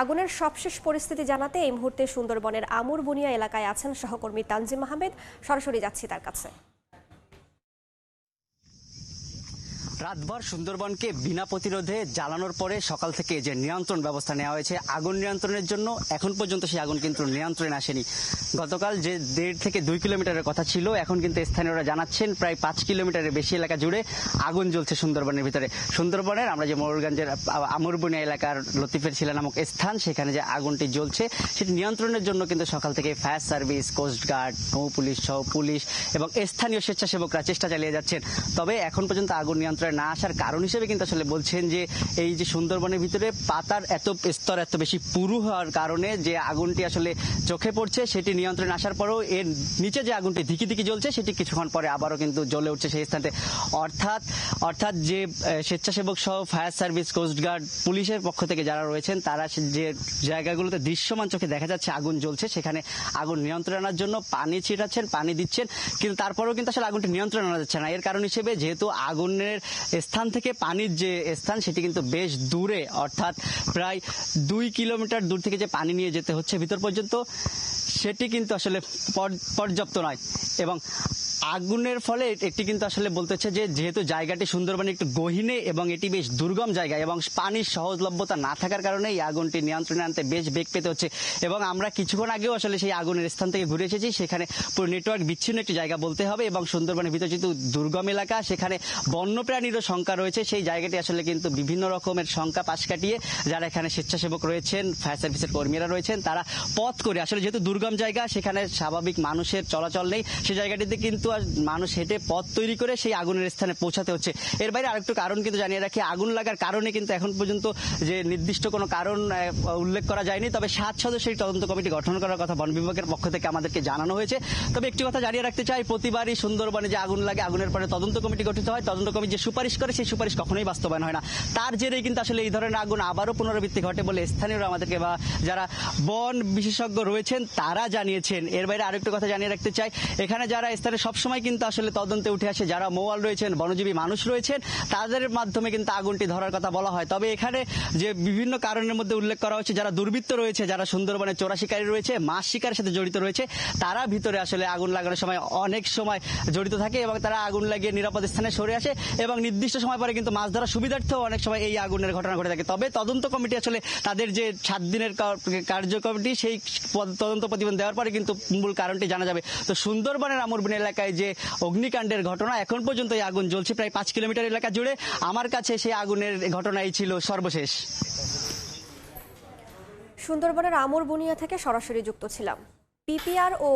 আগুনের সবশেষ পরিস্থিতি জানাতে এই মুহূর্তে সুন্দরবনের আমুরবুনিয়া এলাকায় আছেন সহকর্মী তানজিম আহমেদ। সরাসরি যাচ্ছি তার কাছে। রাতভর সুন্দরবনকে বিনা প্রতিরোধে জ্বালানোর পরে সকাল থেকে যে নিয়ন্ত্রণ ব্যবস্থা নেওয়া হয়েছে আগুন নিয়ন্ত্রণের জন্য, এখন পর্যন্ত সেই আগুন কিন্তু নিয়ন্ত্রণে আসেনি। গতকাল যে 1.5 থেকে 2 কিলোমিটারের কথা ছিল, এখন কিন্তু স্থানীয়রা জানাচ্ছেন প্রায় 5 কিলোমিটারের বেশি এলাকা জুড়ে আগুন জ্বলছে সুন্দরবনের ভিতরে। সুন্দরবনের আমরা যে ময়ূরগঞ্জের আমুরবুনিয়া এলাকার লতিফের ছিলা নামক স্থান, সেখানে যে আগুনটি জ্বলছে সেটি নিয়ন্ত্রণের জন্য কিন্তু সকাল থেকে ফায়ার সার্ভিস, কোস্টগার্ড, নৌ পুলিশ সহ পুলিশ এবং স্থানীয় স্বেচ্ছাসেবকরা চেষ্টা চালিয়ে যাচ্ছেন। তবে এখন পর্যন্ত আগুন নিয়ন্ত্রণে না আসার কারণ হিসেবে কিন্তু আসলে বলছেন যে এই যে সুন্দরবনের ভিতরে পাতার স্তর এত বেশি পুরু হওয়ার কারণে যে আগুনটি আসলে চোখে পড়ছে, সেটি নিয়ন্ত্রণে আসার পরেও এর নিচে যে আগুনটি ধিকি ধিকি জ্বলছে সেটি কিছুক্ষণ পরে আবারও কিন্তু জ্বলে উঠছে সেই স্থানে। অর্থাৎ যে স্বেচ্ছাসেবক সহ ফায়ার সার্ভিস, কোস্টগার্ড, পুলিশের পক্ষ থেকে যারা রয়েছেন তারা যে জায়গাগুলোতে দৃশ্যমান চোখে দেখা যাচ্ছে আগুন জ্বলছে, সেখানে আগুন নিয়ন্ত্রণে আনার জন্য পানি ছিটাচ্ছেন, পানি দিচ্ছেন, কিন্তু তারপরেও কিন্তু আসলে আগুনটি নিয়ন্ত্রণে আনা যাচ্ছে না। এর কারণ হিসেবে যেহেতু আগুনের স্থান থেকে পানির যে স্থান সেটি কিন্তু বেশ দূরে, অর্থাৎ প্রায় 2 কিলোমিটার দূর থেকে যে পানি নিয়ে যেতে হচ্ছে ভিতর পর্যন্ত, সেটি কিন্তু আসলে পর্যাপ্ত নয়। এবং আগুনের ফলে এটি কিন্তু আসলে বলতে হচ্ছে যে যেহেতু জায়গাটি সুন্দরবনে একটু গহীনে এবং এটি বেশ দুর্গম জায়গা এবং পানির সহজলভ্যতা না থাকার কারণে এই আগুনটি নিয়ন্ত্রণে আনতে বেশ বেগ পেতে হচ্ছে। এবং আমরা কিছুক্ষণ আগেও আসলে সেই আগুনের স্থান থেকে ঘুরে এসেছি, সেখানে পুরো নেটওয়ার্ক বিচ্ছিন্ন একটি জায়গা বলতে হবে এবং সুন্দরবনের ভিতরে যেহেতু দুর্গম এলাকা, সেখানে বন্যপ্রাণীরও সংখ্যা রয়েছে। সেই জায়গাটি আসলে কিন্তু বিভিন্ন রকমের সংখ্যা পাশ কাটিয়ে যারা এখানে স্বেচ্ছাসেবক রয়েছেন, ফায়ার সার্ভিসের কর্মীরা রয়েছেন, তারা পথ করে আসলে যেহেতু দুর্গম জায়গা, সেখানে স্বাভাবিক মানুষের চলাচল নেই, সেই জায়গাটিতে কিন্তু মানুষ হেঁটে পথ তৈরি করে সেই আগুনের স্থানে পৌঁছাতে হচ্ছে। এর বাইরে আরেকটু কারণ কিন্তু জানিয়ে রাখি, আগুন লাগার কারণে কিন্তু এখন পর্যন্ত যে নির্দিষ্ট কোনো কারণ উল্লেখ করা যায়নি। তবে 7 সদস্যের তদন্ত কমিটি গঠন করার কথা বন বিভাগের পক্ষ থেকে আমাদেরকে জানানো হয়েছে। তবে একটি কথা জানিয়ে রাখতে চাই, প্রতিবারই সুন্দরবনে যে আগুন লাগে, আগুনের পরে তদন্ত কমিটি গঠিত হয়, তদন্ত কমিটি যে সুপারিশ করে সেই সুপারিশ কখনোই বাস্তবায়ন হয় না। তার জেরেই কিন্তু আসলে এই ধরনের আগুন আবারও পুনরাবৃত্তি ঘটে বলে স্থানীয়রা আমাদেরকে বা যারা বন বিশেষজ্ঞ রয়েছেন তারা জানিয়েছেন। এর বাইরে আরেকটু কথা জানিয়ে রাখতে চাই, এখানে যারা স্থানে সবসময় কিন্তু আসলে তদন্তে উঠে আসে, যারা মৌয়াল রয়েছেন, বনজীবী মানুষ রয়েছেন, তাদের মাধ্যমে কিন্তু আগুনটি ধরার কথা বলা হয়। তবে এখানে যে বিভিন্ন কারণের মধ্যে উল্লেখ করা হচ্ছে, যারা দুর্বৃত্ত রয়েছে, যারা সুন্দরবনে চোরা শিকারী রয়েছে, মাছ শিকারের সাথে জড়িত রয়েছে, তারা ভিতরে আসলে আগুন লাগানোর সময় অনেক সময় জড়িত থাকে এবং তারা আগুন লাগিয়ে নিরাপদ স্থানে সরে আসে এবং নির্দিষ্ট সময় পরে কিন্তু মাছ ধরা সুবিধার্থেও অনেক সময় এই আগুনের ঘটনা ঘটে থাকে। তবে তদন্ত কমিটি আসলে তাদের যে 7 দিনের কার্যকমিটি, সেই তদন্ত প্রতিবেদন দেওয়ার পরে কিন্তু মূল কারণটি জানা যাবে। তো সুন্দরবনের আমুরবুনিয়া এলাকায় যে অগ্নিকাণ্ডের ঘটনা, এখন পর্যন্ত এই আগুন জ্বলছে প্রায় 5 কিলোমিটার এলাকা জুড়ে। আমার কাছে সেই আগুনের ঘটনাই ছিল সর্বশেষ। সুন্দরবনের আমুরবুনিয়া থেকে সরাসরি যুক্ত ছিলাম। পিপিআর ও